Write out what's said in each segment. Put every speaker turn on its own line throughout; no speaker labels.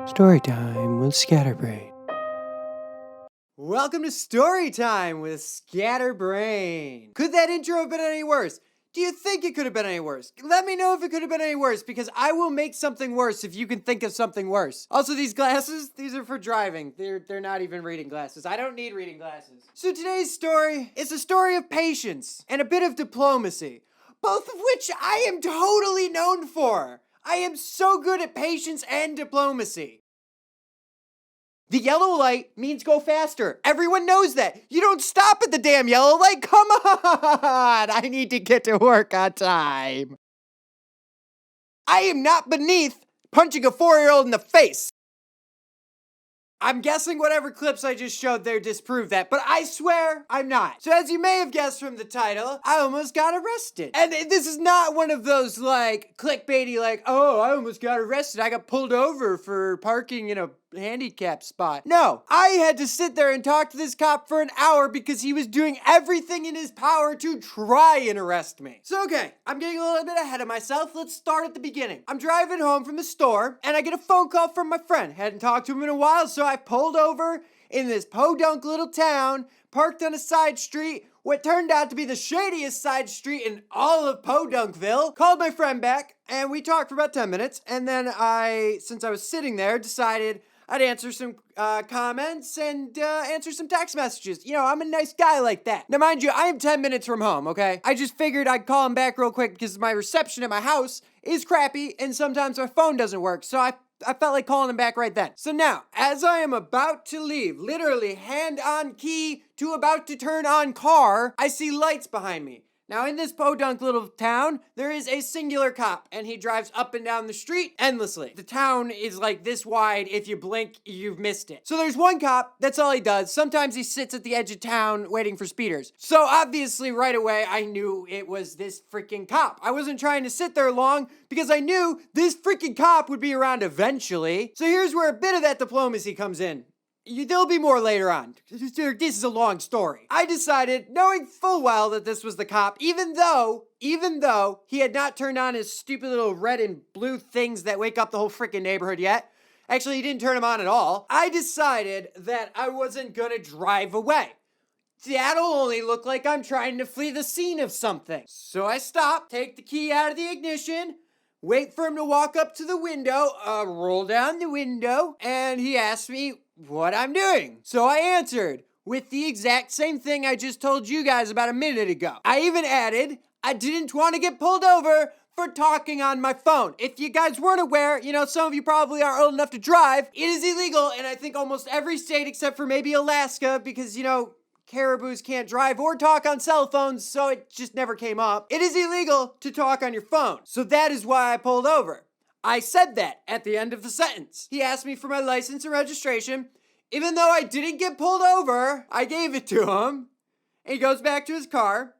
Storytime with Scatterbrain.
Welcome to Storytime with Scatterbrain. Could that intro have been any worse? Do you think it could have been any worse? Let me know if it could have been any worse, because I will make something worse if you can think of something worse. Also, these glasses, these are for driving. They're not even reading glasses. I don't need reading glasses. So today's story is a story of patience and a bit of diplomacy, both of which I am totally known for. I am so good at patience and diplomacy. The yellow light means go faster. Everyone knows that. You don't stop at the damn yellow light. Come on! I need to get to work on time. I am not beneath punching a 4-year-old in the face. I'm guessing whatever clips I just showed there disprove that, but I swear I'm not. So as you may have guessed from the title, I almost got arrested. And this is not one of those like clickbaity like, oh, I almost got arrested. I got pulled over for parking in a handicap spot. No, I had to sit there and talk to this cop for an hour because he was doing everything in his power to try and arrest me. So okay, I'm getting a little bit ahead of myself. Let's start at the beginning. I'm driving home from the store and I get a phone call from my friend. Hadn't talked to him in a while, so I pulled over in this podunk little town, parked on a side street, what turned out to be the shadiest side street in all of Podunkville, called my friend back, and we talked for about 10 minutes, and then since I was sitting there, decided I'd answer some comments and answer some text messages. You know, I'm a nice guy like that. Now, mind you, I am 10 minutes from home, okay? I just figured I'd call him back real quick because my reception at my house is crappy and sometimes my phone doesn't work, so I felt like calling him back right then. So now, as I am about to leave, literally hand on key to about to turn on car, I see lights behind me. Now, in this podunk little town, there is a singular cop, and he drives up and down the street endlessly. The town is like this wide. If you blink, you've missed it. So there's one cop, that's all he does. Sometimes he sits at the edge of town waiting for speeders. So obviously, right away, I knew it was this freaking cop. I wasn't trying to sit there long because I knew this freaking cop would be around eventually. So here's where a bit of that diplomacy comes in. There'll be more later on. This is a long story. I decided, knowing full well that this was the cop, even though he had not turned on his stupid little red and blue things that wake up the whole freaking neighborhood yet. Actually, he didn't turn them on at all. I decided that I wasn't gonna drive away. That'll only look like I'm trying to flee the scene of something. So I stop, take the key out of the ignition, wait for him to walk up to the window, roll down the window, and he asked me what I'm doing. So I answered with the exact same thing I just told you guys about a minute ago. I even added, I didn't want to get pulled over for talking on my phone. If you guys weren't aware, you know, some of you probably are old enough to drive. It is illegal in I think almost every state except for maybe Alaska because, you know, caribous can't drive or talk on cell phones, so it just never came up. It is illegal to talk on your phone. So that is why I pulled over. I said that at the end of the sentence. He asked me for my license and registration. Even though I didn't get pulled over, I gave it to him. And he goes back to his car,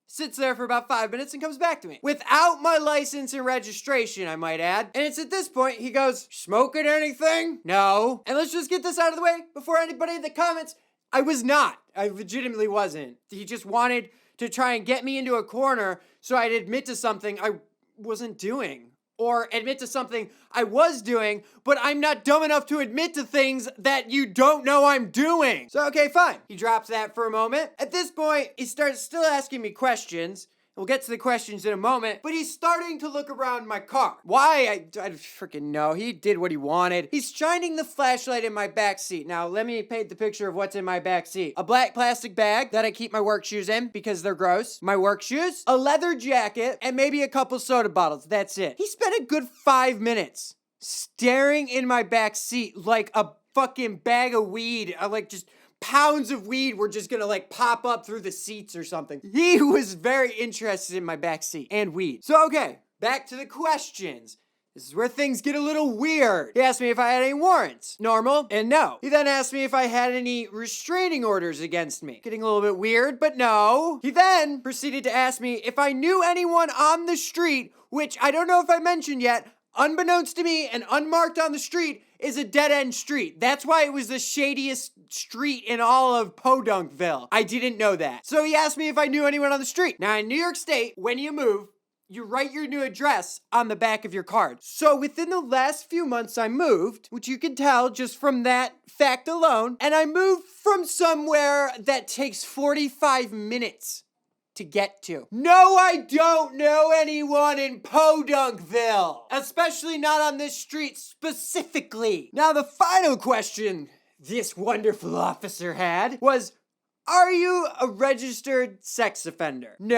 sits there for about 5 minutes, and comes back to me. Without my license and registration, I might add. And it's at this point, he goes, smoking anything? No. And let's just get this out of the way before anybody in the comments. I was not. I legitimately wasn't. He just wanted to try and get me into a corner so I'd admit to something I wasn't doing. Or admit to something I was doing, but I'm not dumb enough to admit to things that you don't know I'm doing. So, okay, fine. He drops that for a moment. At this point, he starts still asking me questions. We'll get to the questions in a moment, but he's starting to look around my car. Why? I freaking know. He did what he wanted. He's shining the flashlight in my back seat. Now, let me paint the picture of what's in my back seat. A black plastic bag that I keep my work shoes in because they're gross. My work shoes, a leather jacket, and maybe a couple soda bottles. That's it. He spent a good 5 minutes staring in my back seat like a fucking bag of weed. Like just pounds of weed were just gonna like pop up through the seats or something. He was very interested in my back seat and weed. So okay, back to the questions. This is where things get a little weird. He asked me if I had any warrants. Normal and no. He then asked me if I had any restraining orders against me. Getting a little bit weird, but no. He then proceeded to ask me if I knew anyone on the street, which I don't know if I mentioned yet, unbeknownst to me and unmarked on the street, is a dead-end street. That's why it was the shadiest street in all of Podunkville. I didn't know that. So he asked me if I knew anyone on the street. Now, in New York State, when you move, you write your new address on the back of your card. So within the last few months I moved, which you can tell just from that fact alone, and I moved from somewhere that takes 45 minutes to get to. No, I don't know anyone in Podunkville, especially not on this street specifically. Now the final question this wonderful officer had was, are you a registered sex offender? No.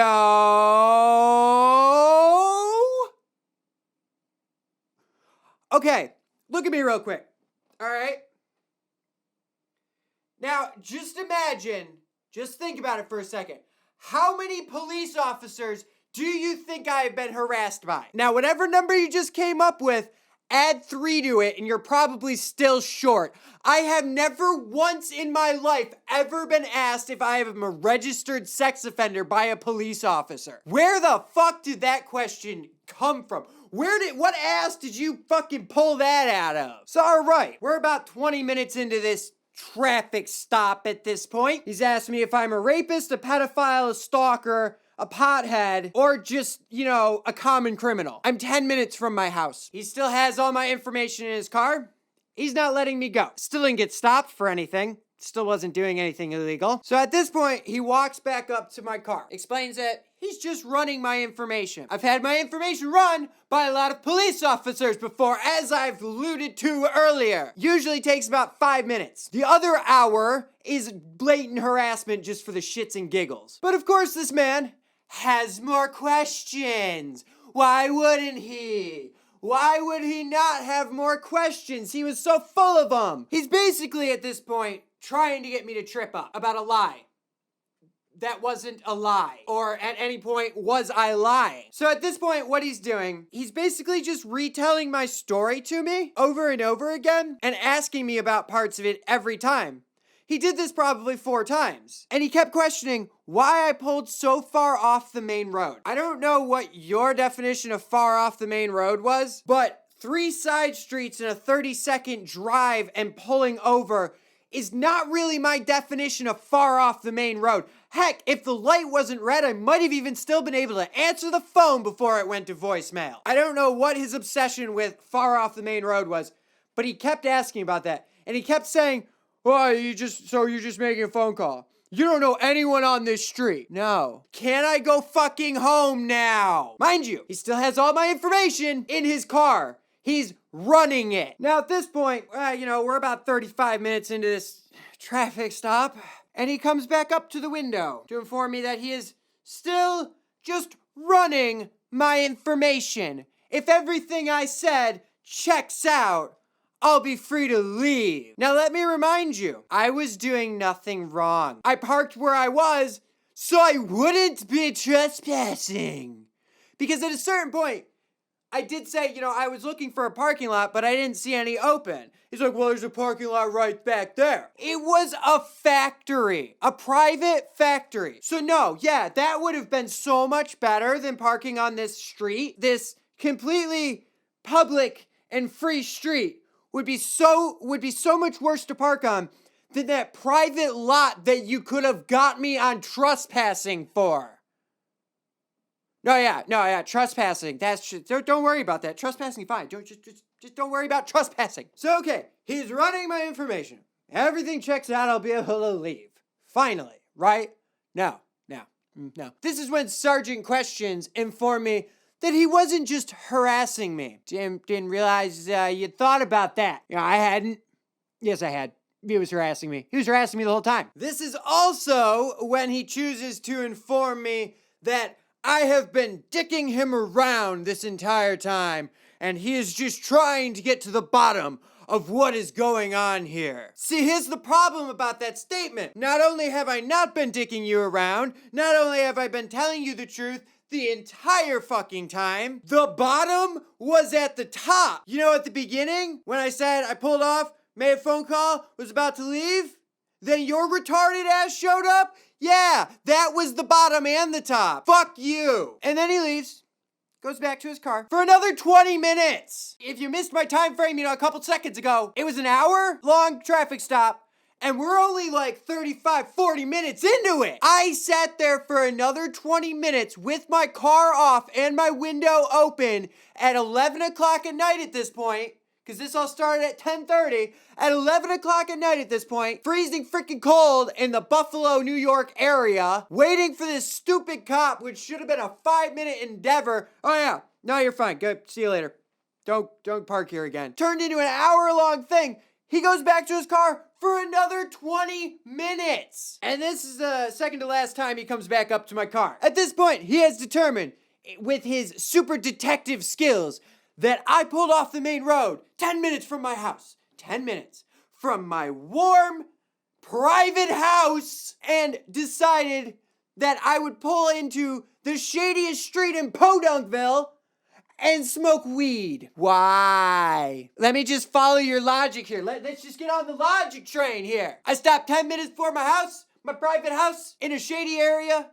Okay, look at me real quick. All right? Now, just imagine, just think about it for a second. How many police officers do you think I have been harassed by? Now, whatever number you just came up with, add 3 to it and you're probably still short. I have never once in my life ever been asked if I am a registered sex offender by a police officer. Where the fuck did that question come from? What ass did you fucking pull that out of? So, alright, we're about 20 minutes into this traffic stop at this point. He's asked me if I'm a rapist, a pedophile, a stalker, a pothead, or just, a common criminal. I'm 10 minutes from my house. He still has all my information in his car. He's not letting me go. Still didn't get stopped for anything. Still wasn't doing anything illegal. So at this point, he walks back up to my car, explains that he's just running my information. I've had my information run by a lot of police officers before, as I've alluded to earlier. Usually takes about 5 minutes. The other hour is blatant harassment just for the shits and giggles. But of course, this man has more questions. Why wouldn't he? Why would he not have more questions? He was so full of them. He's basically at this point trying to get me to trip up about a lie that wasn't a lie, or at any point was I lying. So at this point, what he's doing, he's basically just retelling my story to me over and over again and asking me about parts of it every time. He did this probably 4 times. And he kept questioning why I pulled so far off the main road. I don't know what your definition of far off the main road was, but 3 side streets and a 30-second drive and pulling over is not really my definition of far off the main road. Heck, if the light wasn't red, I might have even still been able to answer the phone before it went to voicemail. I don't know what his obsession with far off the main road was, but he kept asking about that. And he kept saying, well, you're just making a phone call. You don't know anyone on this street. No. Can I go fucking home now? Mind you, he still has all my information in his car. He's running it. Now at this point, we're about 35 minutes into this traffic stop, and he comes back up to the window to inform me that he is still just running my information. If everything I said checks out, I'll be free to leave. Now let me remind you, I was doing nothing wrong. I parked where I was so I wouldn't be trespassing. Because at a certain point, I did say, I was looking for a parking lot, but I didn't see any open. He's like, well, there's a parking lot right back there. It was a factory, a private factory. So no, that would have been so much better than parking on this street. This completely public and free street would be so much worse to park on than that private lot that you could have got me on trespassing for. No, trespassing. Don't worry about that. Trespassing, fine. Just don't worry about trespassing. So, okay, he's running my information. Everything checks out. I'll be able to leave. Finally, right? No. This is when Sergeant Questions informed me that he wasn't just harassing me. Didn't realize you thought about that. I hadn't. Yes, I had. He was harassing me. He was harassing me the whole time. This is also when he chooses to inform me that I have been dicking him around this entire time, and he is just trying to get to the bottom of what is going on here. See, here's the problem about that statement. Not only have I not been dicking you around, not only have I been telling you the truth the entire fucking time, the bottom was at the top. At the beginning, when I said I pulled off, made a phone call, was about to leave, then your retarded ass showed up? Yeah, that was the bottom and the top. Fuck you. And then he leaves, goes back to his car for another 20 minutes. If you missed my time frame, a couple seconds ago, it was an hour-long traffic stop, And we're only like 35, 40 minutes into it. I sat there for another 20 minutes with my car off and my window open at 11 o'clock at night at this point, because this all started at 10:30. At 11 o'clock at night at this point, freezing freaking cold in the Buffalo, New York area, waiting for this stupid cop, which should have been a 5-minute endeavor. Oh yeah, no, you're fine. Good, see you later. Don't park here again. Turned into an hour-long thing. He goes back to his car for another 20 minutes. And this is the second to last time he comes back up to my car. At this point, he has determined, with his super detective skills, that I pulled off the main road 10 minutes from my house. 10 minutes from my warm, private house, and decided that I would pull into the shadiest street in Podunkville and smoke weed. Why? Let me just follow your logic here. Let's just get on the logic train here. I stopped 10 minutes before my house, my private house, in a shady area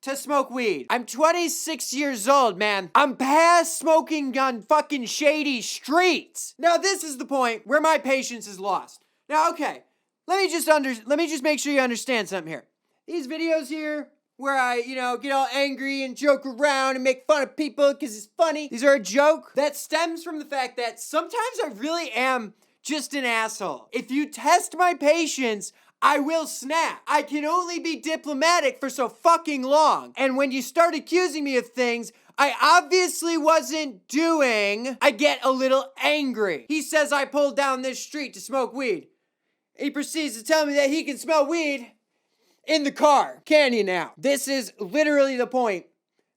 to smoke weed. I'm 26 years old, man. I'm past smoking on fucking shady streets. Now this is the point where my patience is lost. Now, okay, let me just make sure you understand something here. These videos here, where I, get all angry and joke around and make fun of people because it's funny. These are a joke that stems from the fact that sometimes I really am just an asshole. If you test my patience, I will snap. I can only be diplomatic for so fucking long. And when you start accusing me of things I obviously wasn't doing, I get a little angry. He says I pulled down this street to smoke weed. He proceeds to tell me that he can smell weed in the car. Can you now? This is literally the point.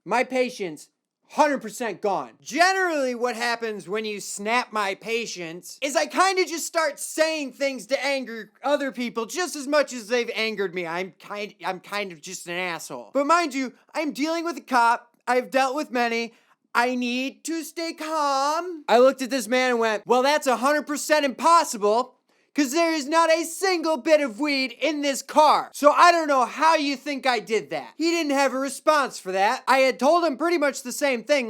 My patience, 100% gone. Generally, what happens when you snap my patience is I kind of just start saying things to anger other people just as much as they've angered me. I'm kind of just an asshole. But mind you, I'm dealing with a cop. I've dealt with many. I need to stay calm. I looked at this man and went, well, that's 100% impossible, because there is not a single bit of weed in this car. So I don't know how you think I did that. He didn't have a response for that. I had told him pretty much the same thing,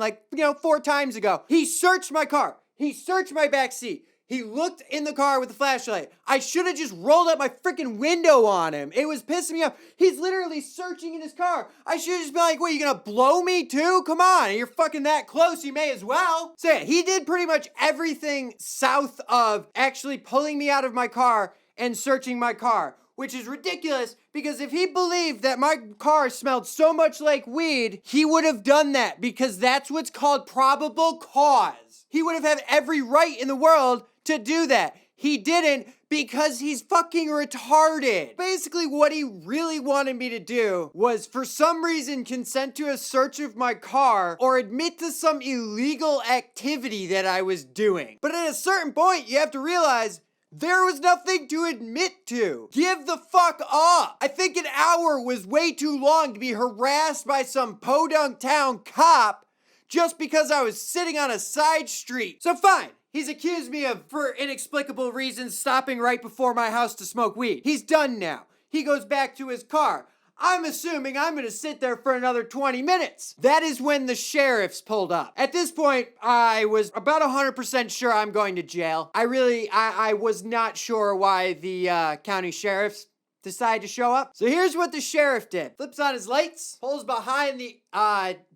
4 times ago. He searched my car. He searched my back seat. He looked in the car with the flashlight. I should have just rolled up my freaking window on him. It was pissing me off. He's literally searching in his car. I should have just been like, what, you gonna blow me too? Come on, you're fucking that close, you may as well. So yeah, he did pretty much everything south of actually pulling me out of my car and searching my car, which is ridiculous because if he believed that my car smelled so much like weed, he would have done that because that's what's called probable cause. He would have had every right in the world to do that. He didn't because he's fucking retarded. Basically, what he really wanted me to do was, for some reason, consent to a search of my car or admit to some illegal activity that I was doing. But at a certain point, you have to realize there was nothing to admit to. Give the fuck up. I think an hour was way too long to be harassed by some podunk town cop just because I was sitting on a side street. So fine. He's accused me of, for inexplicable reasons, stopping right before my house to smoke weed. He's done now. He goes back to his car. I'm assuming I'm gonna sit there for another 20 minutes. That is when the sheriffs pulled up. At this point, I was about 100% sure I'm going to jail. I was not sure why the county sheriffs decided to show up. So here's what the sheriff did. Flips on his lights, pulls behind the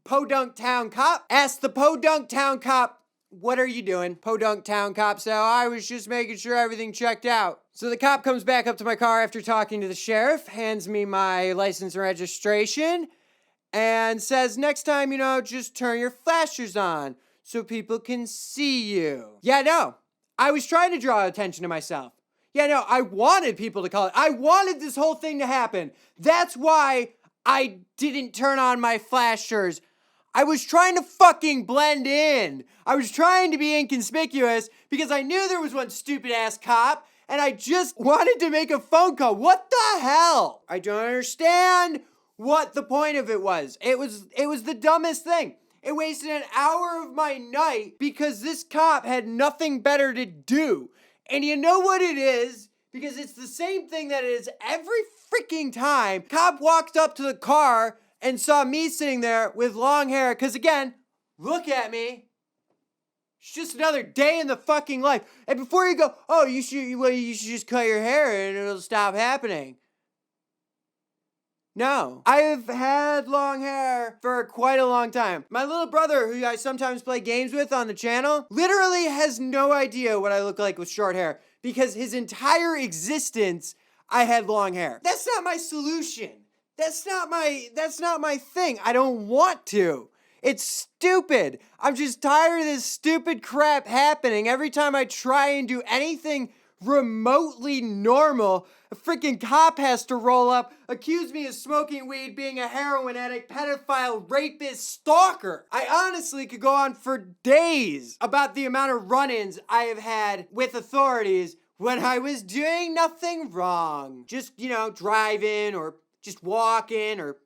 Podunk Town cop, asks the Podunk Town cop, what are you doing? Podunk Town cop said, I was just making sure everything checked out. So the cop comes back up to my car after talking to the sheriff, hands me my license and registration, and says, next time, just turn your flashers on so people can see you. Yeah, no, I was trying to draw attention to myself. Yeah, no, I wanted people to call it. I wanted this whole thing to happen. That's why I didn't turn on my flashers. I was trying to fucking blend in. I was trying to be inconspicuous because I knew there was one stupid ass cop and I just wanted to make a phone call. What the hell? I don't understand what the point of it was. It was the dumbest thing. It wasted an hour of my night because this cop had nothing better to do. And you know what it is? Because it's the same thing that it is every freaking time. Cop walked up to the car and saw me sitting there with long hair, because again, look at me, It's just another day in the fucking life. And before you go, oh, you should just cut your hair and it'll stop happening. No, I've had long hair for quite a long time. My little brother, who I sometimes play games with on the channel, literally has no idea what I look like with short hair because his entire existence, I had long hair. That's not my solution. That's not my thing. I don't want to. It's stupid. I'm just tired of this stupid crap happening every time I try and do anything remotely normal. A freaking cop has to roll up, accuse me of smoking weed, being a heroin addict, pedophile, rapist, stalker. I honestly could go on for days about the amount of run-ins I have had with authorities when I was doing nothing wrong. Just, driving or just walking or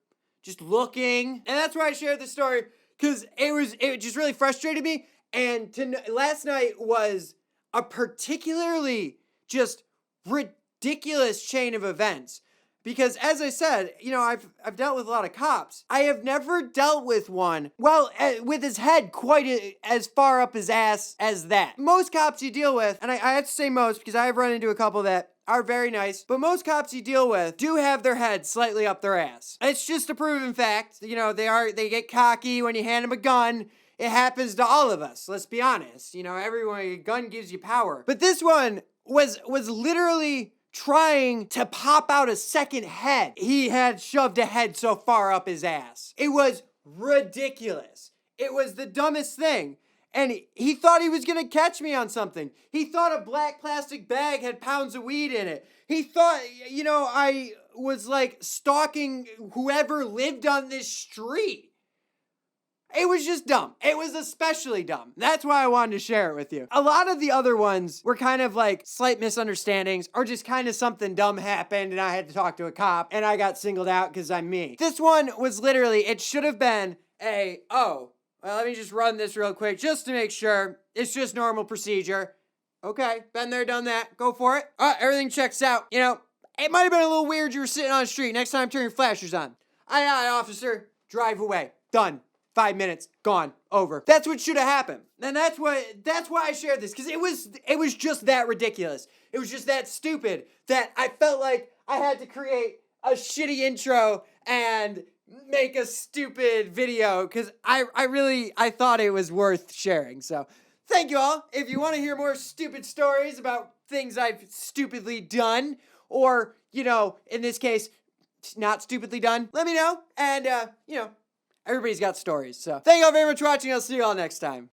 just looking. And that's why I shared this story, because it just really frustrated me. And last night was a particularly just ridiculous chain of events. Because as I said, I've dealt with a lot of cops. I have never dealt with one, with his head quite as far up his ass as that. Most cops you deal with, and I have to say most because I have run into a couple that are very nice, but most cops you deal with do have their head slightly up their ass. It's just a proven fact. They get cocky when you hand them a gun. It happens to all of us. Let's be honest. Everyone, a gun gives you power. But this one was literally trying to pop out a second head. He had shoved a head so far up his ass. It was ridiculous. It was the dumbest thing. And he thought he was gonna catch me on something. He thought a black plastic bag had pounds of weed in it. He thought, I was like stalking whoever lived on this street. It was just dumb. It was especially dumb. That's why I wanted to share it with you. A lot of the other ones were kind of like slight misunderstandings or just kind of something dumb happened and I had to talk to a cop and I got singled out because I'm me. This one was literally, it should have been let me just run this real quick just to make sure. It's just normal procedure. Okay, been there, done that. Go for it. Everything checks out. It might have been a little weird you were sitting on the street. Next time, turn your flashers on. Aye, officer. Drive away. Done. 5 minutes, gone, over. That's what should have happened. And that's why I shared this, because it was just that ridiculous. It was just that stupid that I felt like I had to create a shitty intro and make a stupid video, because I thought it was worth sharing. So thank you all. If you want to hear more stupid stories about things I've stupidly done, or, in this case, not stupidly done, let me know. And, everybody's got stories. So thank you all very much for watching. I'll see you all next time.